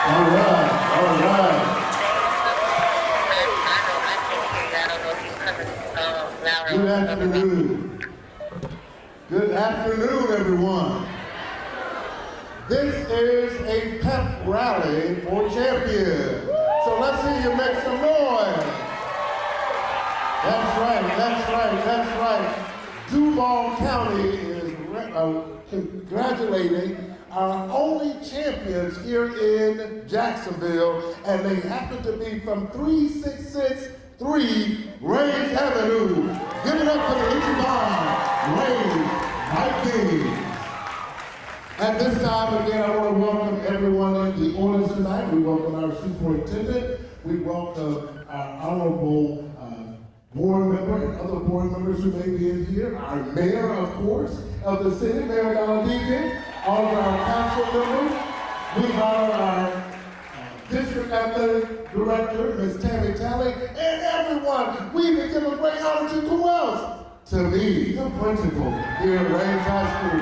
All right, all right. Good afternoon. Good afternoon, everyone. This is a pep rally for champions. So let's see you make some noise. That's right, that's right, that's right. Duval County is congratulating our only champions here in Jacksonville, and they happen to be from 3663 Range Avenue. Give it up for the Ichiban Range Vikings. At this time, again, I want to welcome everyone in the audience tonight. We welcome our superintendent. We welcome our honorable board member and other board members who may be in here. Our mayor, of course, of the city, Mayor Deacon. All of our council members. We honor our district athletic director, Ms. Tammy Talley, and everyone. We even give a great honor to who else? To me, the principal here at Range High School.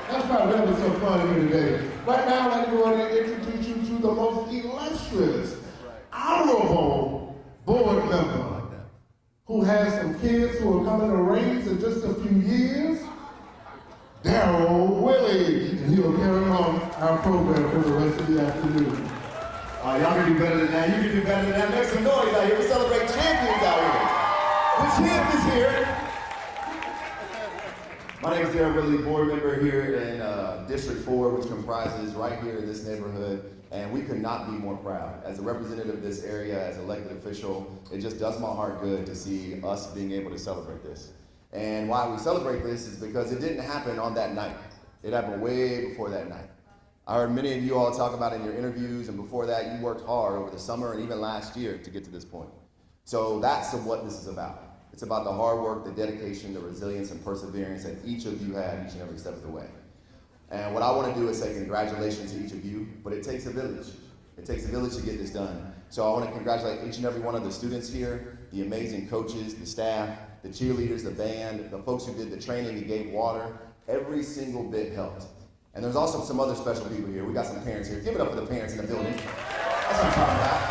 That's why we're having some fun here today. Right now, I'd like to go ahead and introduce you to the most illustrious, honorable board member who has some kids who are coming to Range in just a few years. Daryl Willie, and he'll carry on our program for the rest of the afternoon. Y'all can do better than that. You can do better than that. Make some noise out here. We celebrate champions out here. The champ is here. My name is Daryl Willie, board member here in District 4, which comprises right here in this neighborhood, and we could not be more proud. As a representative of this area, as an elected official, it just does my heart good to see us being able to celebrate this. And why we celebrate this is because it didn't happen on that night. It happened way before that night. I heard many of you all talk about in your interviews, and before that, you worked hard over the summer and even last year to get to this point. So that's what this is about. It's about the hard work, the dedication, the resilience, and perseverance that each of you had each and every step of the way. And what I want to do is say congratulations to each of you, but it takes a village. It takes a village to get this done. So I want to congratulate each and every one of the students here, the amazing coaches, the staff, the cheerleaders, the band, the folks who did the training, who gave water. Every single bit helped. And there's also some other special people here. We got some parents here. Give it up for the parents in the building. That's what I'm talking about.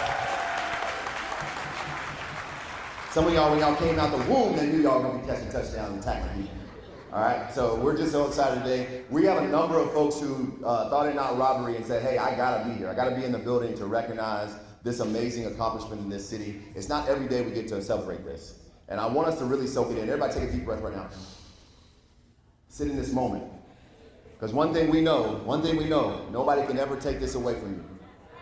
Some of y'all, when y'all came out the womb, they knew y'all were going to be catching touchdowns and tackling people. All right, so we're just so excited today. We have a number of folks who thought it not robbery and said, hey, I got to be here. I got to be in the building to recognize this amazing accomplishment in this city. It's not every day we get to celebrate this. And I want us to really soak it in. Everybody take a deep breath right now. Sit in this moment. Because one thing we know, nobody can ever take this away from you.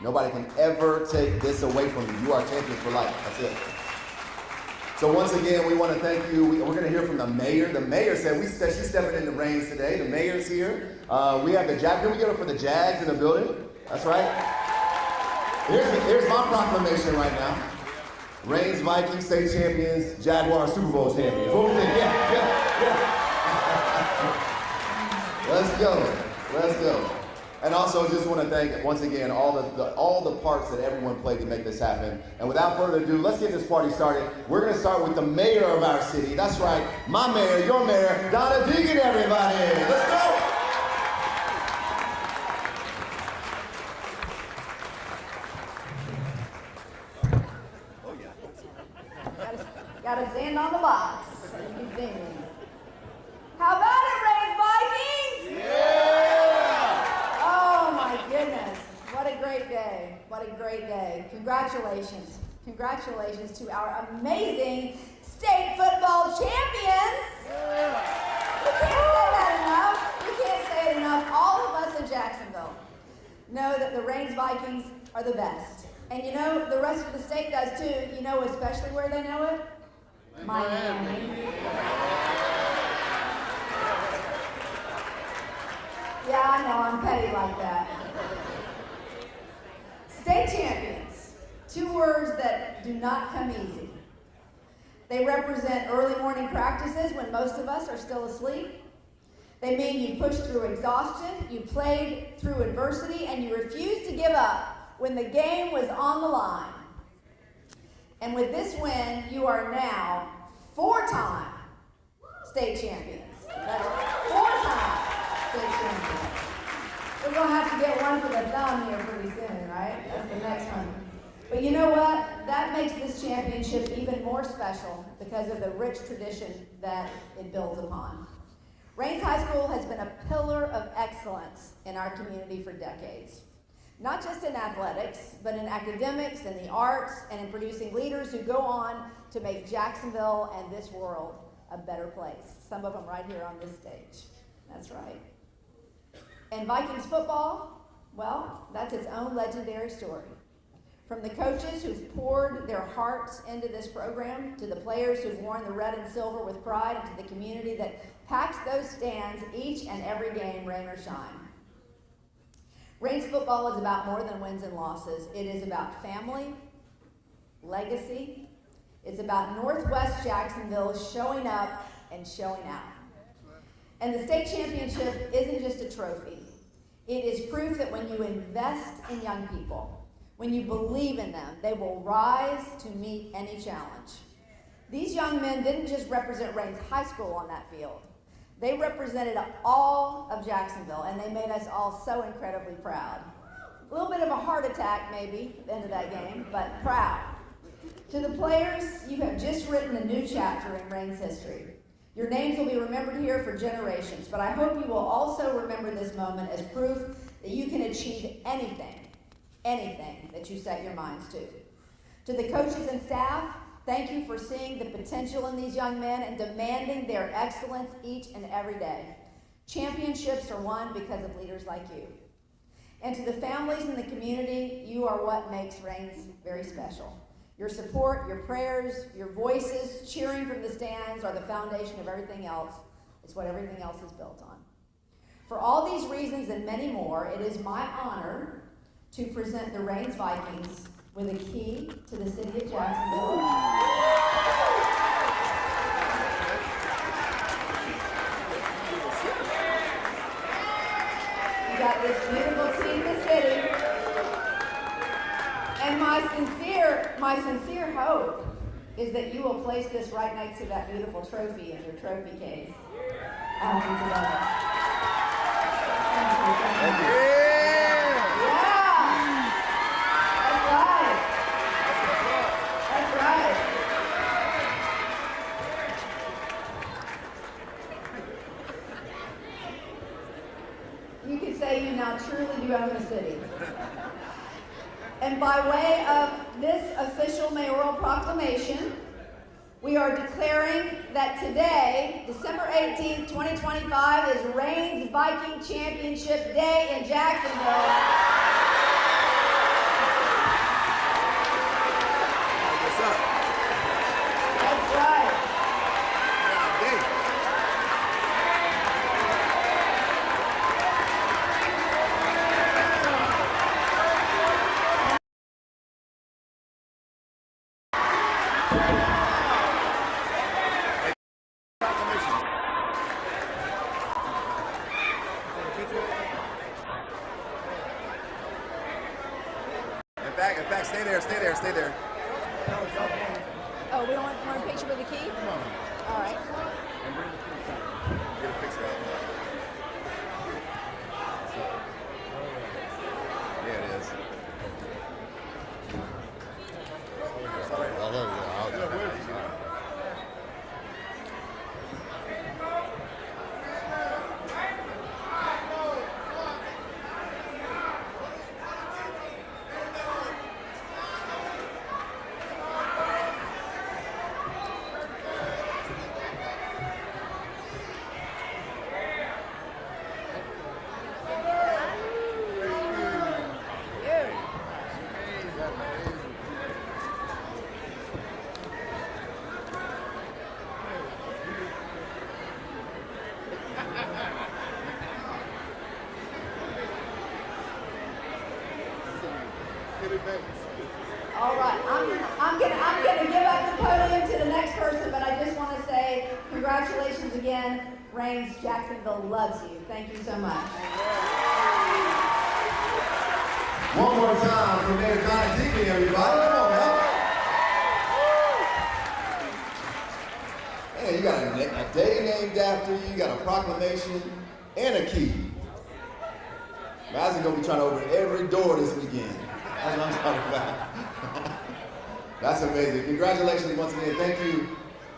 Nobody can ever take this away from you. You are champions for life. That's it. So once again, we want to thank you. We're going to hear from the mayor. The mayor said she's stepping in the reins today. The mayor's here. We have the Jaguars. Can we get up for the Jags in the building? That's right. Here's my proclamation right now. Range Vikings state champions, Jaguars Super Bowl champions. What do you think? Yeah. Let's go. And also just want to thank, once again, all the parts that everyone played to make this happen. And without further ado, let's get this party started. We're going to start with the mayor of our city. That's right, my mayor, your mayor, Donna Deacon, everybody. Let's go. Gotta stand on the box. How about it, Range Vikings? Yeah! Oh my goodness. What a great day. What a great day. Congratulations. Congratulations to our amazing state football champions. Yeah. We can't say that enough. We can't say it enough. All of us in Jacksonville know that the Range Vikings are the best. And you know, the rest of the state does too. You know especially where they know it? Miami. Yeah, I know, I'm petty like that. State champions, 2 words that do not come easy. They represent early morning practices when most of us are still asleep. They mean you pushed through exhaustion, you played through adversity, and you refused to give up when the game was on the line. And with this win, you are now 4-time state champions. That's 4-time state champions. We're going to have to get one for the thumb here pretty soon, right? That's makes this championship even more special because of the rich tradition that it builds upon. Rains High School has been a pillar of excellence in our community for decades. Not just in athletics, but in academics and the arts and in producing leaders who go on to make Jacksonville and this world a better place. Some of them right here on this stage. That's right. And Vikings football, well, that's its own legendary story. From the coaches who've poured their hearts into this program, to the players who've worn the red and silver with pride, and to the community that packs those stands each and every game, rain or shine. Rains football is about more than wins and losses. It is about family, legacy. It's about Northwest Jacksonville showing up and showing out. And the state championship isn't just a trophy. It is proof that when you invest in young people, when you believe in them, they will rise to meet any challenge. These young men didn't just represent Rains High School on that field. They represented all of Jacksonville, and they made us all so incredibly proud. A little bit of a heart attack, maybe, at the end of that game, but proud. To the players, you have just written a new chapter in Rains history. Your names will be remembered here for generations, but I hope you will also remember this moment as proof that you can achieve anything that you set your minds to. To the coaches and staff, thank you for seeing the potential in these young men and demanding their excellence each and every day. Championships are won because of leaders like you. And to the families in the community, you are what makes Rains very special. Your support, your prayers, your voices, cheering from the stands are the foundation of everything else. It's what everything else is built on. For all these reasons and many more, it is my honor to present the Rains Vikings with a key to the city of Jacksonville. You got this beautiful key to the city. And my sincere hope is that you will place this right next to that beautiful trophy in your trophy case. Thank you. You could say you now truly do own the city. And by way of this official mayoral proclamation, we are declaring that today, December 18th, 2025, is Rains Viking Championship Day in Jacksonville. What's up? That's right. In fact, stay there. Oh, we don't want a picture with the key? All right. Get a picture of it. Yeah, it is. Sorry. Oh, there we go. All right, I'm gonna give up the podium to the next person, but I just want to say congratulations again. Rains, Jacksonville loves you. Thank you so much. One more time for Mayor John Deacon, everybody. Come on, man. Man, you got a day named after you, you got a proclamation, and a key. Madison's gonna be trying to open every door this weekend. That's what I'm talking about. That's amazing. Congratulations once again.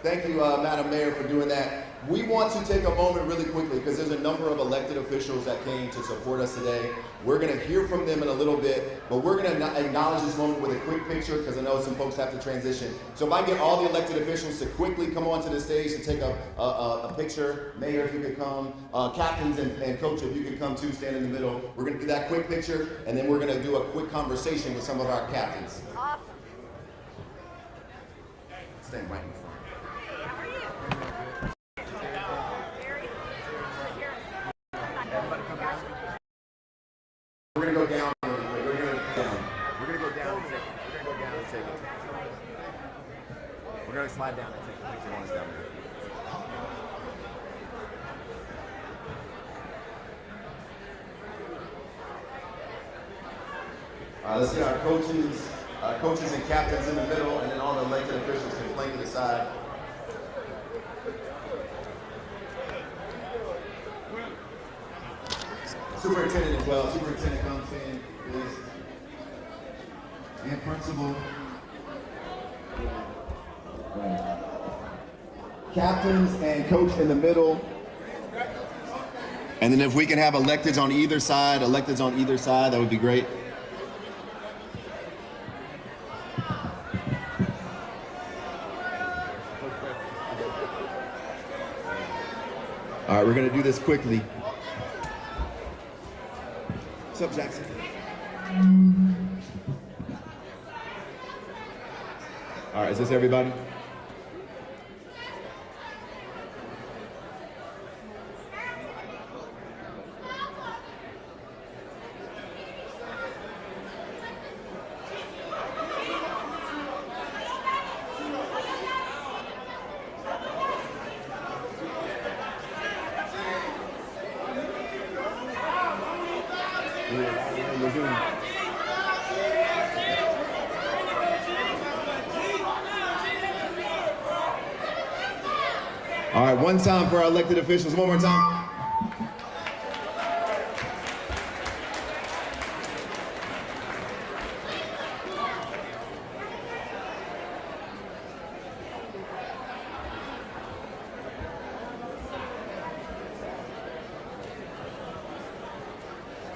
Thank you, Madam Mayor, for doing that. We want to take a moment really quickly because there's a number of elected officials that came to support us today. We're going to hear from them in a little bit, but we're going to acknowledge this moment with a quick picture because I know some folks have to transition. So if I get all the elected officials to quickly come onto the stage and take a picture. Mayor, if you could come. Captains and coach, if you could come too, stand in the middle. We're going to do that quick picture, and then we're going to do a quick conversation with some of our captains. Awesome. Stand right in front. We're gonna go down. We're gonna go down and take it. We're gonna slide down and take the picture once down there. Let's get our coaches and captains in the middle, and then all the elected officials can flank to the side. Superintendent as well. Superintendent comes in, please. And principal. Right. Captains and coach in the middle. And then if we can have electeds on either side, that would be great. All right, we're gonna do this quickly. What's up, Jackson? All right, is this everybody? All right, one time for our elected officials. One more time.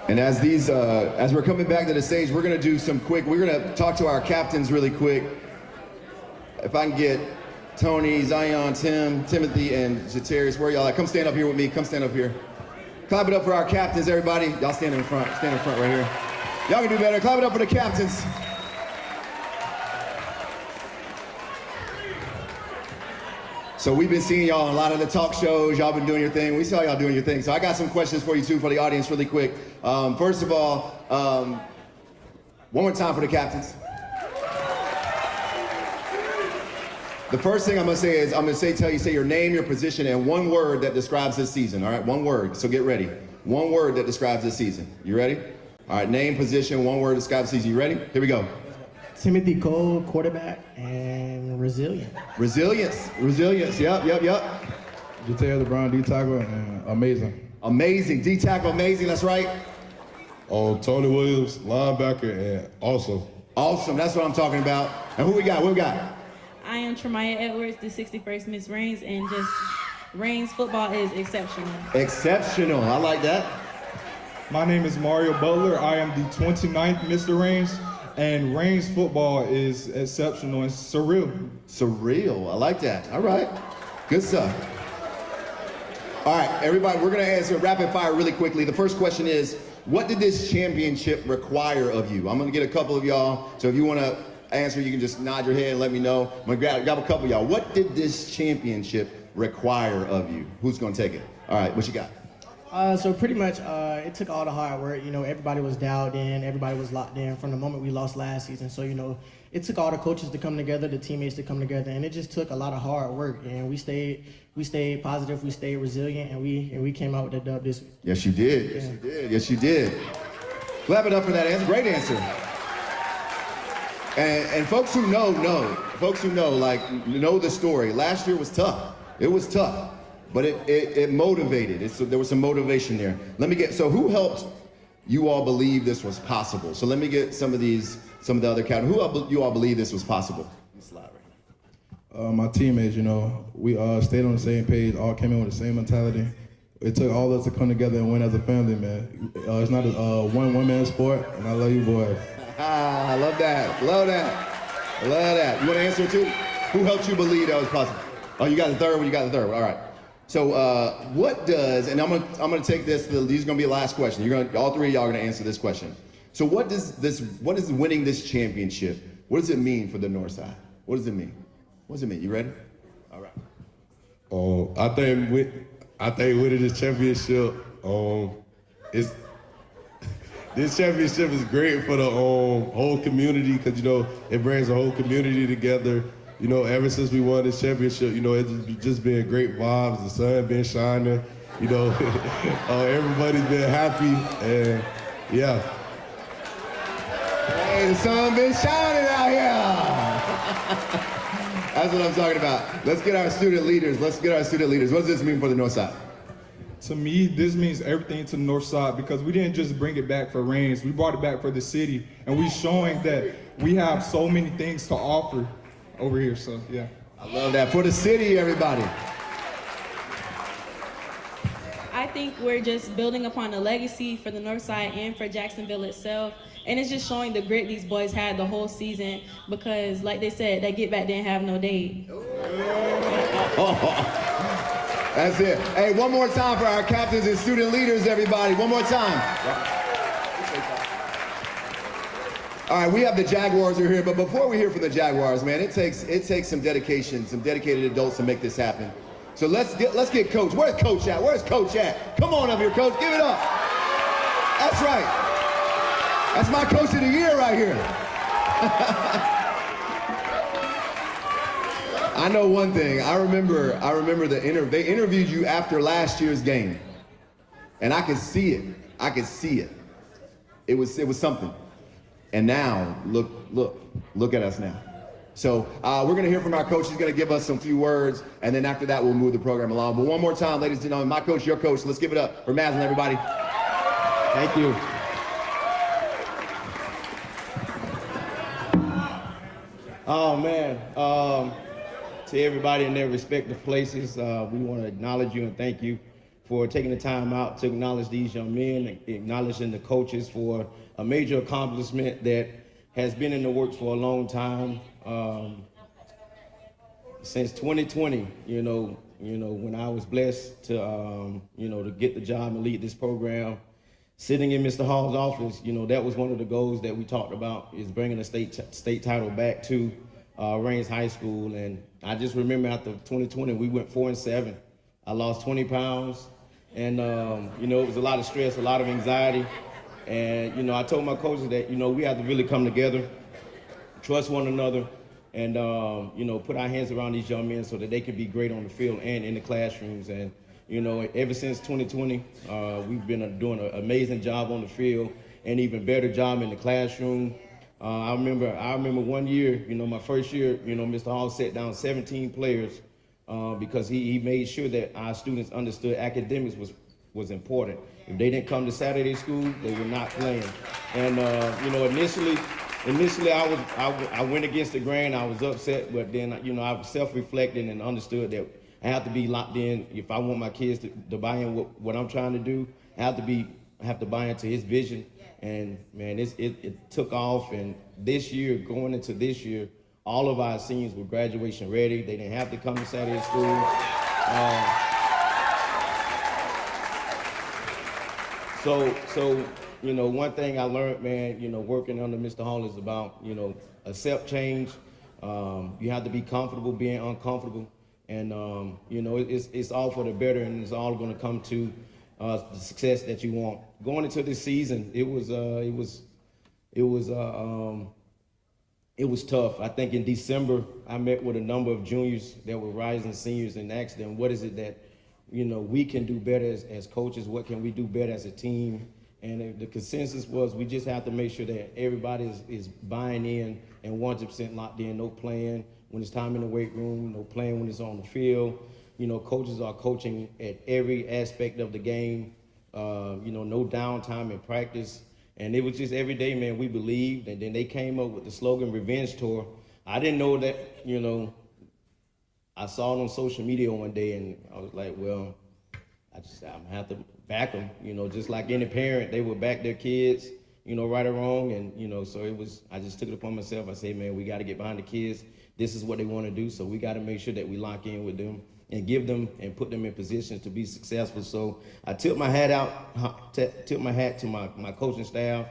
And as we're coming back to the stage, we're gonna do we're gonna talk to our captains really quick. If I can get Tony, Zion, Tim, Timothy, and Jatarius, where y'all at? Come stand up here with me. Come stand up here. Clap it up for our captains, everybody. Y'all stand in front. Stand in front right here. Y'all can do better. Clap it up for the captains. So we've been seeing y'all on a lot of the talk shows. Y'all been doing your thing. We saw y'all doing your thing. So I got some questions for you too, for the audience really quick. First of all, one more time for the captains. The first thing I'm gonna say is, say your name, your position, and one word that describes this season, all right? One word, so get ready. One word that describes this season. You ready? All right, name, position, one word describes the season. You ready? Here we go. Timothy Cole, quarterback, and resilient. Resilience, yep. Jatarius LeBron, D-tackle, and amazing. Amazing, D-tackle, amazing, that's right. Oh, Tony Williams, linebacker, and awesome. Awesome, that's what I'm talking about. And who we got, what we got? I am Tremaya Edwards, the 61st Miss Reigns, and just Reigns football is exceptional. Exceptional, I like that. My name is Mario Butler. I am the 29th Mr. Reigns, and Reigns football is exceptional and surreal. Surreal, I like that. All right, good stuff. All right, everybody, we're gonna answer rapid fire really quickly. The first question is, what did this championship require of you? I'm gonna get a couple of y'all, so if you wanna answer, you can just nod your head and let me know. I'm gonna grab a couple of y'all. What did this championship require of you? Who's gonna take it? All right, what you got? So pretty much, it took all the hard work. You know, everybody was dialed in, everybody was locked in from the moment we lost last season. So, you know, it took all the coaches to come together, the teammates to come together, and it just took a lot of hard work. And we stayed positive, we stayed resilient, and we came out with a dub this week. Yes, you did. Yes, you did. Yes, you did. Clap it up for that answer. Great answer. And folks who know the story. Last year was tough. It was tough, but it motivated. There was some motivation there. So who helped you all believe this was possible? So let me get some of the other captains. Who you all believe this was possible? My teammates, we stayed on the same page, all came in with the same mentality. It took all of us to come together and win as a family, man. It's not a one-man sport, and I love you boys. I love that. Love that. Love that. You want to answer too? Who helped you believe that was possible? Oh, you got the third one. You got the third one. All right. So, what does? And I'm gonna take this. These are gonna be the last question. All three of y'all are gonna answer this question. So, what is winning this championship? What does it mean for the North Side? What does it mean? What does it mean? You ready? All right. I think winning this championship, it's. This championship is great for the whole community because, it brings the whole community together. Ever since we won this championship, it's just been great vibes, the sun been shining, everybody's been happy, and yeah. Hey, the sun been shining out here. That's what I'm talking about. Let's get our student leaders. What does this mean for the North Side? To me, this means everything to the North Side because we didn't just bring it back for Reigns, we brought it back for the city, and we showing that we have so many things to offer over here, so yeah. I love that. For the city, everybody. I think we're just building upon a legacy for the North Side and for Jacksonville itself. And it's just showing the grit these boys had the whole season because, like they said, that get back didn't have no date. That's it. Hey, one more time for our captains and student leaders, everybody. One more time. All right, we have the Jaguars are here, but before we hear from the Jaguars, man, it takes some dedication, some dedicated adults to make this happen. So let's get Coach. Where's Coach at? Where's Coach at? Come on up here, Coach. Give it up. That's right. That's my Coach of the Year right here. I know one thing. I remember they interviewed you after last year's game, and I could see it. It was something. And now look at us now. So we're gonna hear from our coach. He's gonna give us some few words, and then after that we'll move the program along. But one more time, ladies and gentlemen, my coach, your coach. Let's give it up for Maslin, everybody. Thank you. Oh man, to everybody in their respective places, we want to acknowledge you and thank you for taking the time out to acknowledge these young men, acknowledging the coaches for a major accomplishment that has been in the works for a long time. Since 2020, when I was blessed to, to get the job and lead this program, sitting in Mr. Hall's office, that was one of the goals that we talked about, is bringing the state title back to Reigns High School. And I just remember after 2020, we went 4-7. I lost 20 pounds, and it was a lot of stress, a lot of anxiety. And I told my coaches that we have to really come together, trust one another, and put our hands around these young men so that they can be great on the field and in the classrooms. And ever since 2020, we've been doing an amazing job on the field and even better job in the classroom. I remember one year, my first year, Mr. Hall set down 17 players because he made sure that our students understood academics was important. If they didn't come to Saturday school, they were not playing. And initially I went against the grain. I was upset, but then I was self-reflecting and understood that I have to be locked in. If I want my kids to buy in what I'm trying to do, I have to buy into his vision. And man, it took off. And this year, going into this year, all of our seniors were graduation ready. They didn't have to come to Saturday school. So one thing I learned, man, working under Mr. Hall is about, accept change. You have to be comfortable being uncomfortable. And, it's all for the better, and it's all going to come to the success that you want. Going into this season, it was tough. I think in December, I met with a number of juniors that were rising seniors and asked them, what is it that, we can do better as coaches? What can we do better as a team? And the consensus was we just have to make sure that everybody is buying in and 100% locked in, no playing when it's time in the weight room, no playing when it's on the field. Coaches are coaching at every aspect of the game, no downtime in practice. And it was just every day, man, we believed. And then they came up with the slogan, Revenge Tour. I didn't know that, I saw it on social media one day, and I was like, well, I'm gonna have to back them, just like any parent, they would back their kids, right or wrong. And, so I just took it upon myself. I say, man, we got to get behind the kids. This is what they want to do. So we got to make sure that we lock in with them and give them and put them in positions to be successful. So I took my hat to my coaching staff.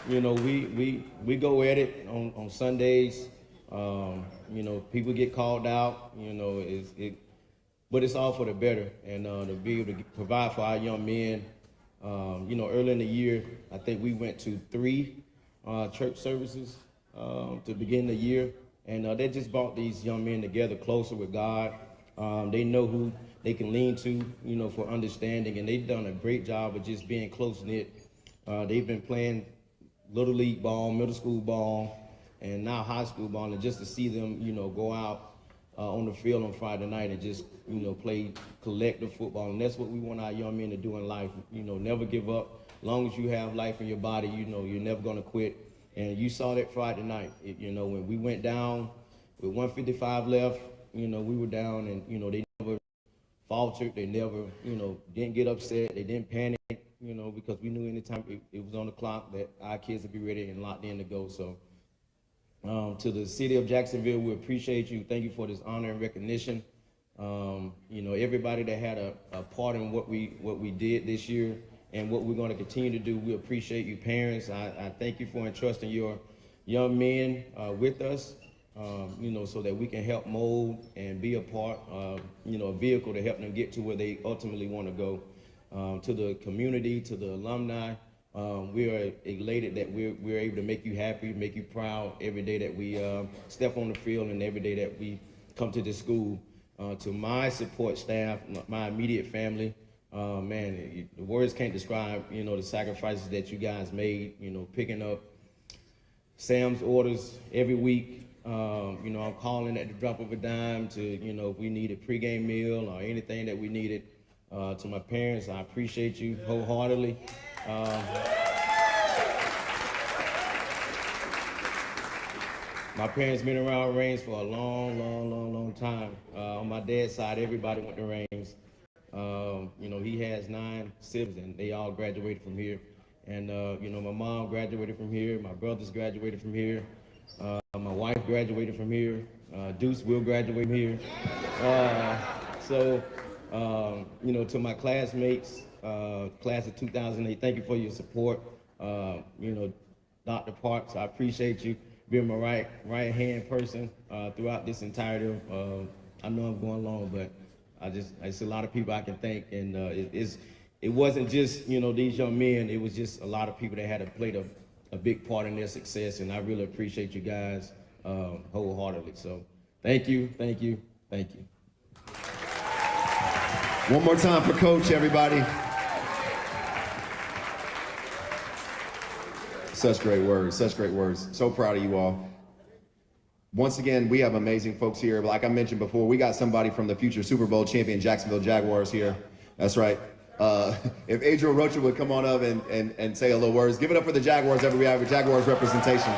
We go at it on Sundays. People get called out, but it's all for the better, and to be able to provide for our young men. Early in the year, I think we went to 3 church services to begin the year, and they just brought these young men together closer with God. They know who they can lean to, for understanding, and they've done a great job of just being close-knit. They've been playing little league ball, middle school ball, and now high school ball, and just to see them, go out on the field on Friday night and just, play collective football. And that's what we want our young men to do in life. Never give up. As long as you have life in your body, you're never going to quit. And you saw that Friday night. When we went down with 1:55 left, we were down, and, they never faltered. They never, didn't get upset. They didn't panic, because we knew anytime it was on the clock that our kids would be ready and locked in to go. So to the city of Jacksonville, we appreciate you. Thank you for this honor and recognition. Everybody that had a part in what we did this year and what we're going to continue to do, we appreciate you, parents. I thank you for entrusting your young men with us, so that we can help mold and be a part of, a vehicle to help them get to where they ultimately want to go. To the community, to the alumni, we are elated that we're able to make you happy, make you proud every day that we step on the field and every day that we come to this school. To my support staff, my immediate family, man, the words can't describe, the sacrifices that you guys made, picking up Sam's orders every week. I'm calling at the drop of a dime to, if we need a pregame meal or anything that we needed. To my parents, I appreciate you wholeheartedly. My parents been around Reigns for a long time. On my dad's side, everybody went to Reigns. He has 9 siblings, and they all graduated from here. And, my mom graduated from here. My brothers graduated from here. My wife graduated from here. Deuce will graduate from here. To my classmates, class of 2008, thank you for your support. Dr. Parks, I appreciate you being my right-hand person throughout this entirety of, I know I'm going long, but it's a lot of people I can thank, and it wasn't just, these young men, it was just a lot of people that had played a big part in their success, and I really appreciate you guys wholeheartedly. So thank you. One more time for Coach, everybody. Such great words. So proud of you all. Once again, we have amazing folks here. Like I mentioned before, we got somebody from the future Super Bowl champion Jacksonville Jaguars here. That's right. If Adriel Rocha would come on up and say a little words. Give it up for the Jaguars, everybody. We have a Jaguars representation.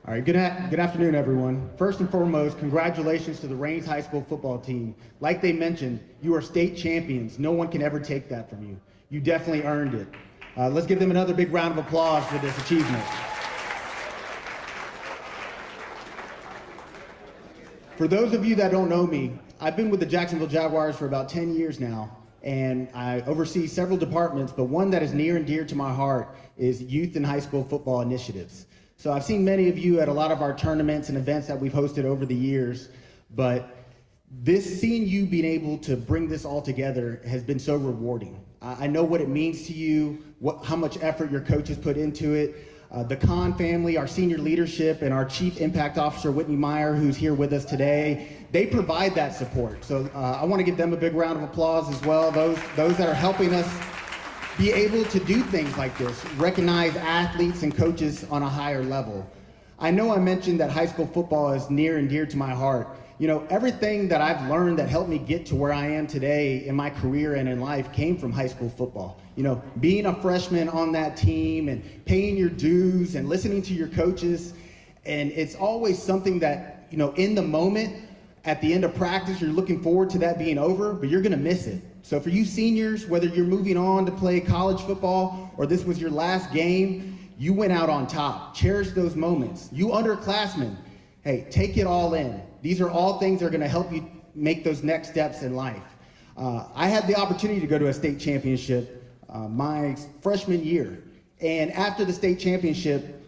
All right, good afternoon, everyone. First and foremost, congratulations to the Reigns High School football team. Like they mentioned, you are state champions. No one can ever take that from you. You definitely earned it. Let's give them another big round of applause for this achievement. For those of you that don't know me, I've been with the Jacksonville Jaguars for about 10 years now, and I oversee several departments, but one that is near and dear to my heart is youth and high school football initiatives. So I've seen many of you at a lot of our tournaments and events that we've hosted over the years, but seeing you being able to bring this all together has been so rewarding. I know what it means to you, how much effort your coaches put into it. The Kahn family, our senior leadership, and our Chief Impact Officer, Whitney Meyer, who's here with us today, they provide that support. So I want to give them a big round of applause as well. Those that are helping us be able to do things like this, recognize athletes and coaches on a higher level. I know I mentioned that high school football is near and dear to my heart. You know, everything that I've learned that helped me get to where I am today in my career and in life came from high school football. You know, being a freshman on that team and paying your dues and listening to your coaches. And it's always something that, you know, in the moment, at the end of practice, you're looking forward to that being over, but you're gonna miss it. So for you seniors, whether you're moving on to play college football or this was your last game, you went out on top. Cherish those moments. You underclassmen, hey, take it all in. These are all things that are gonna help you make those next steps in life. I had the opportunity to go to a state championship my freshman year. And after the state championship,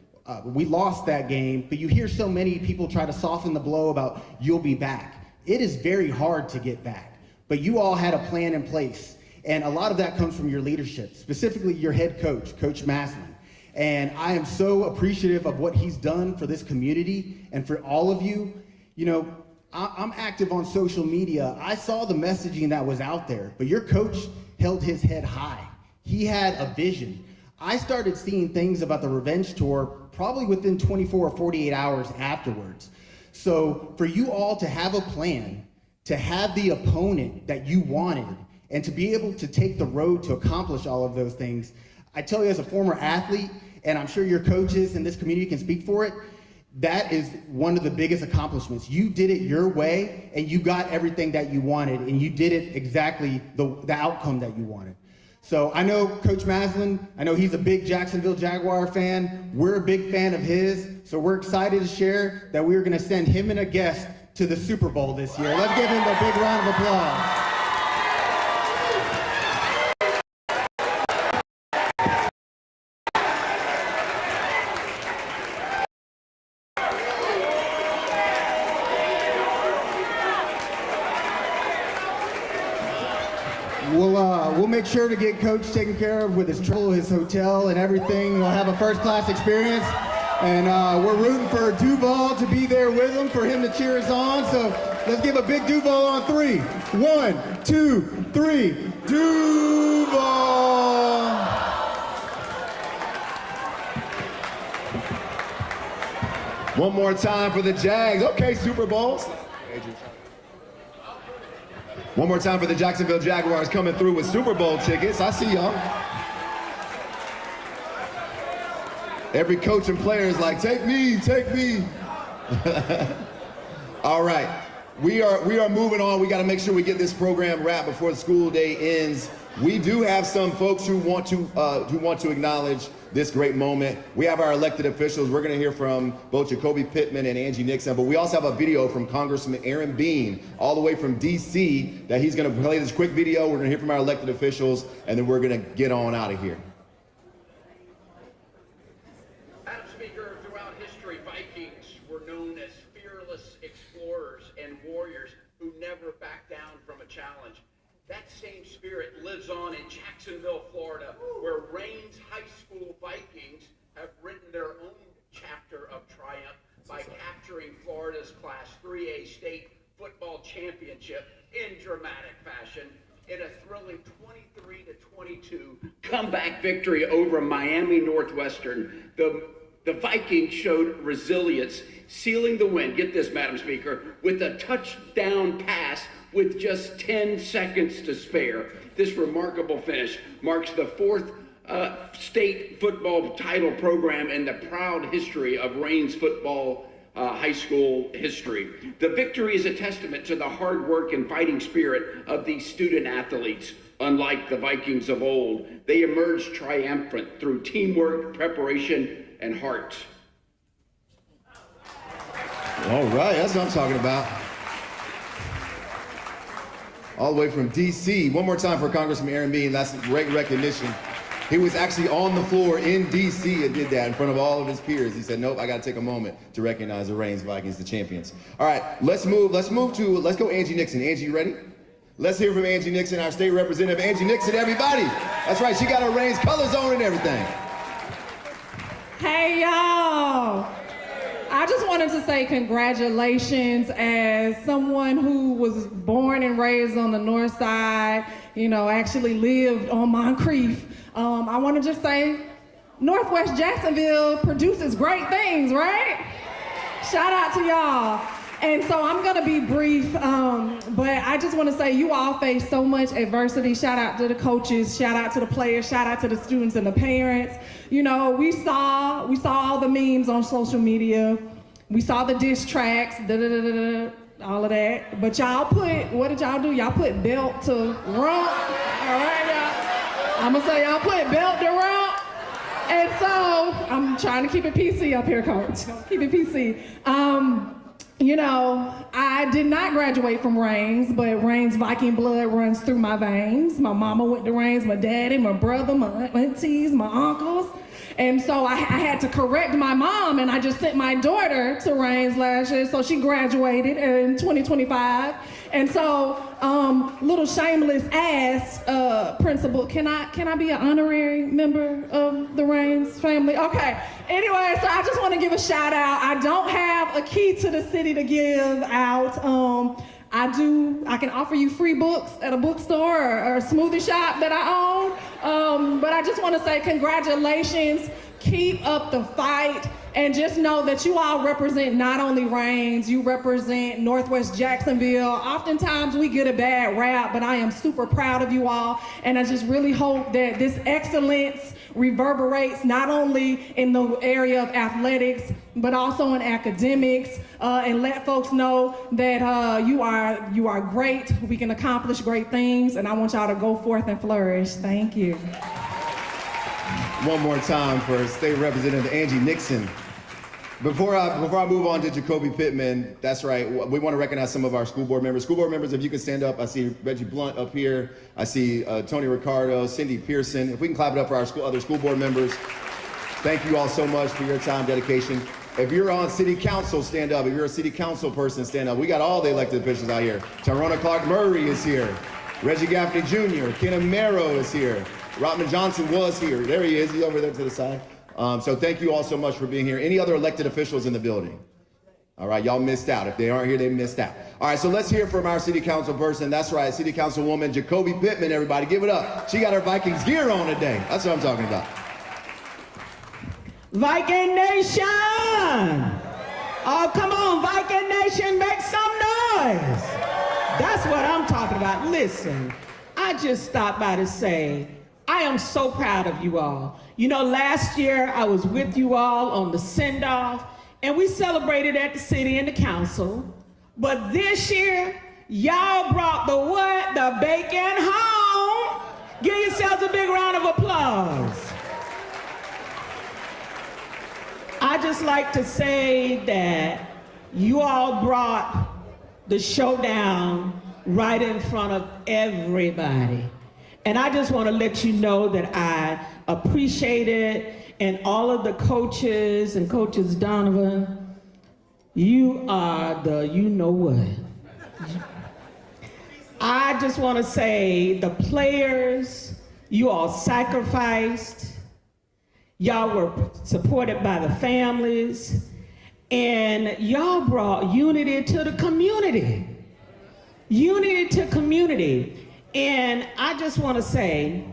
we lost that game, but you hear so many people try to soften the blow about you'll be back. It is very hard to get back, but you all had a plan in place. And a lot of that comes from your leadership, specifically your head coach, Coach Maslin. And I am so appreciative of what he's done for this community and for all of you. You know, I'm active on social media. I saw the messaging that was out there, but your coach held his head high. He had a vision. I started seeing things about the revenge tour probably within 24 or 48 hours afterwards. So for you all to have a plan, to have the opponent that you wanted, and to be able to take the road to accomplish all of those things, I tell you as a former athlete, and I'm sure your coaches in this community can speak for it, that is one of the biggest accomplishments. You did it your way, and you got everything that you wanted, and you did it exactly the outcome that you wanted. So I know Coach Maslin, I know he's a big Jacksonville Jaguar fan. We're a big fan of his, so we're excited to share that we are gonna send him and a guest to the Super Bowl this year. Let's give him a big round of applause. We'll make sure to get Coach taken care of with his travel, his hotel, and everything. We'll have a first-class experience. And we're rooting for Duval to be there with him, for him to cheer us on. So let's give a big Duval on 3. 1, 2, 3. Duval! One more time for the Jags. Okay, Super Bowls. One more time for the Jacksonville Jaguars coming through with Super Bowl tickets. I see y'all. Every coach and player is like, take me, take me. All right, we are moving on. We got to make sure we get this program wrapped before the school day ends. We do have some folks who want to acknowledge this great moment. We have our elected officials. We're going to hear from both Jacoby Pittman and Angie Nixon, but we also have a video from Congressman Aaron Bean, all the way from D.C., that he's going to play this quick video. We're going to hear from our elected officials, and then we're going to get on out of here. Madam Speaker, throughout history, Vikings were known as fearless explorers and warriors who never backed down from a challenge. That same spirit lives on in Jacksonville, Florida, where Raines High School Vikings have written their own chapter of triumph by capturing Florida's Class 3A state football championship in dramatic fashion in a thrilling 23-22 comeback victory over Miami Northwestern. The Vikings showed resilience, sealing the win, get this, Madam Speaker, with a touchdown pass with just 10 seconds to spare. This remarkable finish marks the 4th state football title program in the proud history of Raines football high school history. The victory is a testament to the hard work and fighting spirit of these student athletes. Unlike the Vikings of old, they emerged triumphant through teamwork, preparation, and heart. All right, that's what I'm talking about. All the way from D.C. One more time for Congressman Aaron Bean. That's great recognition. He was actually on the floor in D.C. and did that in front of all of his peers. He said, nope, I got to take a moment to recognize the Raines Vikings, the champions. All right, let's go Angie Nixon. Angie, you ready? Let's hear from Angie Nixon, our state representative. Angie Nixon, everybody. That's right, she got her Raines colors on and everything. Hey, y'all. I just wanted to say congratulations as someone who was born and raised on the north side, you know, actually lived on Moncrief. I want to just say Northwest Jacksonville produces great things, right? Shout out to y'all. And so I'm gonna be brief, but I just wanna say you all face so much adversity. Shout out to the coaches, shout out to the players, shout out to the students and the parents. You know, we saw all the memes on social media. We saw the diss tracks, all of that. But y'all what did y'all do? Y'all put belt to rump. All right, y'all. I'm gonna say y'all put belt to rump. And so, I'm trying to keep it PC up here, coach. Keep it PC. You know, I did not graduate from Reigns, but Reigns Viking blood runs through my veins. My mama went to Reigns, my daddy, my brother, my aunties, my uncles. And so I had to correct my mom, and I just sent my daughter to Reigns last year, so she graduated in 2025. And so, little shameless ass principal, can I be an honorary member of the Reigns family? Okay. Anyway, so I just want to give a shout out. I don't have a key to the city to give out. I can offer you free books at a bookstore or a smoothie shop that I own. But I just want to say congratulations. Keep up the fight. And just know that you all represent not only Reigns, you represent Northwest Jacksonville. Oftentimes we get a bad rap, but I am super proud of you all. And I just really hope that this excellence reverberates not only in the area of athletics, but also in academics, and let folks know that you are great. We can accomplish great things, and I want y'all to go forth and flourish. Thank you. One more time for State Representative Angie Nixon. Before I move on to Jacoby Pittman, that's right, we want to recognize some of our school board members. School board members, if you can stand up. I see Reggie Blunt up here. I see Tony Ricardo, Cindy Pearson. If we can clap it up for our other school board members. Thank you all so much for your time, dedication. If you're on city council, stand up. If you're a city council person, stand up. We got all the elected officials out here. Tyrona Clark Murray is here. Reggie Gaffney Jr., Ken Amaro is here. Rodman Johnson was here. There he is. He's over there to the side. So thank you all so much for being here. Any other elected officials in the building? All right, y'all missed out. If they aren't here, they missed out. All right, so let's hear from our city council person. That's right, city councilwoman Jacoby Pittman, everybody. Give it up. She got her Vikings gear on today. That's what I'm talking about. Viking Nation! Oh, come on, Viking Nation, make some noise. That's what I'm talking about. Listen, I just stopped by to say, I am so proud of you all. You know, last year I was with you all on the send-off, and we celebrated at the city and the council. But this year, y'all brought the what? The bacon home. Give yourselves a big round of applause. I just like to say that you all brought the showdown right in front of everybody. And I just want to let you know that I appreciate it, and all of the coaches and Coaches Donovan, you are the you-know-what. I just want to say the players, you all sacrificed, y'all were supported by the families, and y'all brought unity to the community. Unity to community. And I just want to say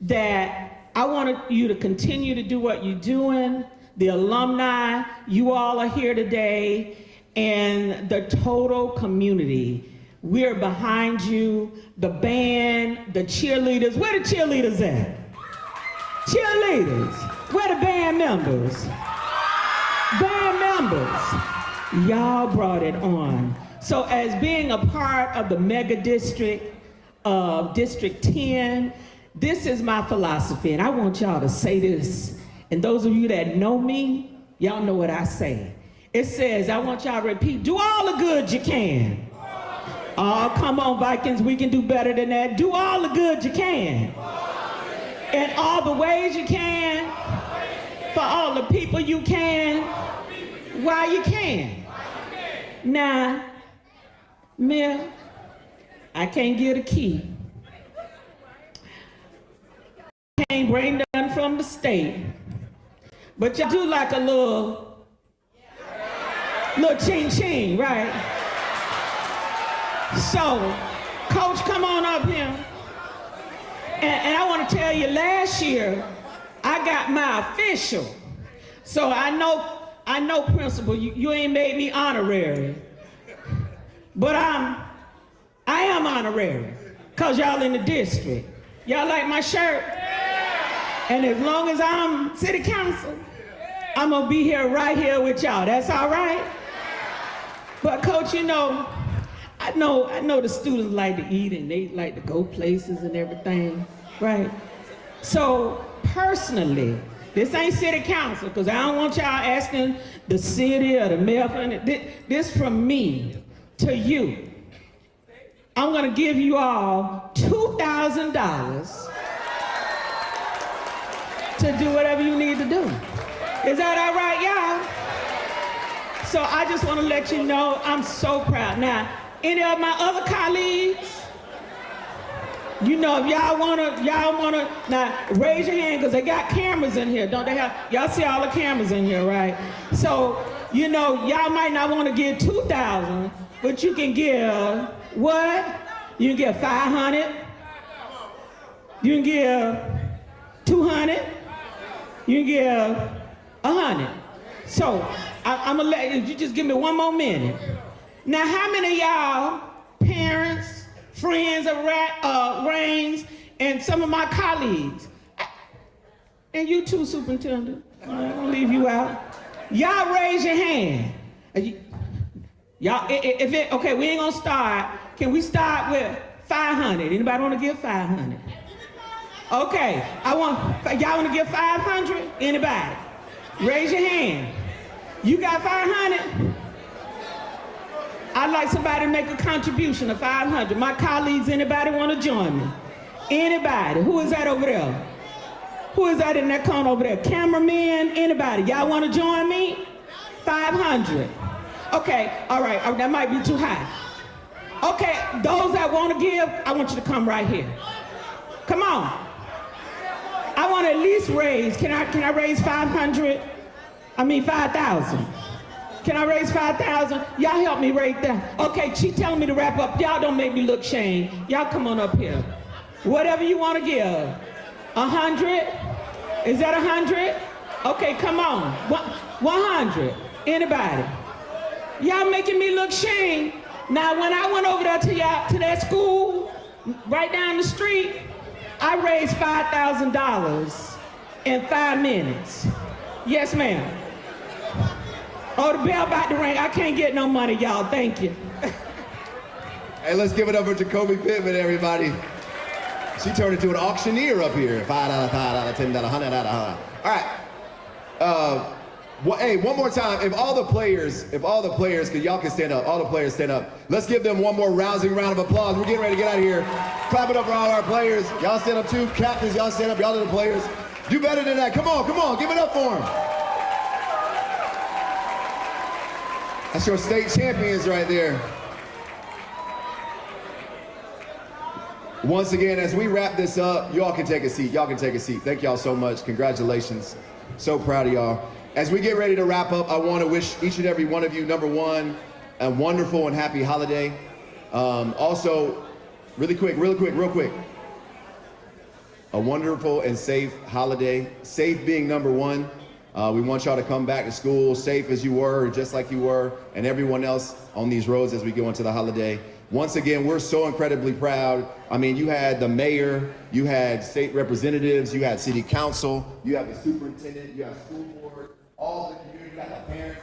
that I want you to continue to do what you're doing. The alumni, you all are here today, and the total community. We're behind you, the band, the cheerleaders. Where the cheerleaders at? Cheerleaders. Where the band members? Band members. Y'all brought it on. So as being a part of the mega district of District 10, this is my philosophy, and I want y'all to say this. And those of you that know me, y'all know what I say. It says, I want y'all to repeat, do all the good you can. Oh, come on, Vikings, we can do better than that. Do all the good you can. In all the ways you can. For all the people you can. While you can. Now, Mayor, I can't get a key. Can't bring none from the state. But y'all do like a little ching-ching, right? So, Coach, come on up here. And I want to tell you, last year, I got my official. So I know I know, principal, you ain't made me honorary. But I am honorary, because y'all in the district. Y'all like my shirt? And as long as I'm city council, I'm gonna be here right here with y'all. That's all right? But coach, you know, I know the students like to eat and they like to go places and everything, right? So personally, this ain't city council, because I don't want y'all asking the city or the mayor. This from me to you. I'm gonna give you all $2,000 to do whatever you need to do. Is that all right, y'all? So I just want to let you know I'm so proud. Now, any of my other colleagues, you know, if y'all wanna, now raise your hand, because they got cameras in here, don't they have? Y'all see all the cameras in here, right? So, you know, y'all might not want to give $2,000, but you can give what? You can give $500. You can give $200. You can give $100. So I'm gonna let you just give me one more minute. Now, how many of y'all parents, friends of Reigns, and some of my colleagues, and you too, superintendent, I'm not gonna leave you out. Y'all raise your hand. Y'all, okay, we ain't gonna start. Can we start with 500? Anybody wanna give 500? Okay, y'all wanna give 500? Anybody? Raise your hand. You got 500? I'd like somebody to make a contribution of 500. My colleagues, anybody want to join me? Anybody? Who is that over there? Who is that in that corner over there? Cameraman, anybody? Y'all want to join me? 500. Okay, all right, that might be too high. Okay, those that want to give, I want you to come right here. Come on. I want to at least raise, can I raise 500? I mean 5,000. Can I raise 5,000? Y'all help me raise that. Okay, she telling me to wrap up. Y'all don't make me look shame. Y'all come on up here. Whatever you want to give. 100? Is that 100? Okay, come on. 100. Anybody? Y'all making me look shame. Now, when I went over there to that school, right down the street, I raised $5,000 in 5 minutes. Yes, ma'am. Oh, the bell about to ring. I can't get no money, y'all. Thank you. Hey, let's give it up for Jacoby Pittman, everybody. She turned into an auctioneer up here. $5, $10, $100. All right. Hey, one more time. If all the players, because y'all can stand up, all the players stand up. Let's give them one more rousing round of applause. We're getting ready to get out of here. Clap it up for all our players. Y'all stand up too. Captains, y'all stand up. Y'all are the players. Do better than that. Come on. Give it up for them. That's your state champions right there. Once again, as we wrap this up, y'all can take a seat. Thank y'all so much. Congratulations. So proud of y'all. As we get ready to wrap up, I want to wish each and every one of you, number one, a wonderful and happy holiday. Also, real quick, a wonderful and safe holiday. Safe being number one. We want y'all to come back to school safe as you were, just like you were, and everyone else on these roads as we go into the holiday. Once again, we're so incredibly proud. I mean, you had the mayor, you had state representatives, you had city council, you have the superintendent, you have school board, all the community, you got the parents,